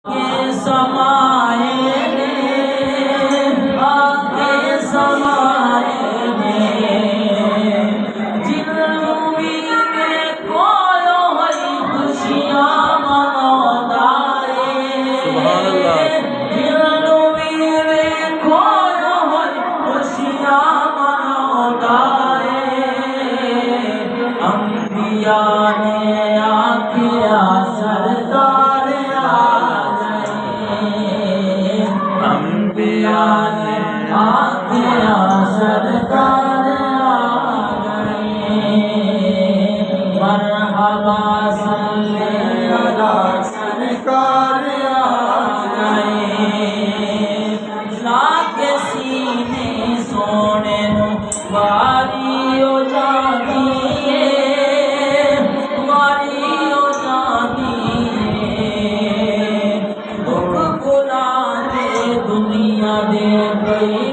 के समाए आके समाए जिंदगी में कोयो हई खुशियां मनोदारे जिंदगी में कोयो हई खुशियां मनोदारे अंबिया ने आके सरदार आखिया सरकार आ गए मरहबा सल्ले अला सरकार आ गए लाके सीने सोने वारी हो जाती वारी हो जाती दुख बुला दुनिया दे गई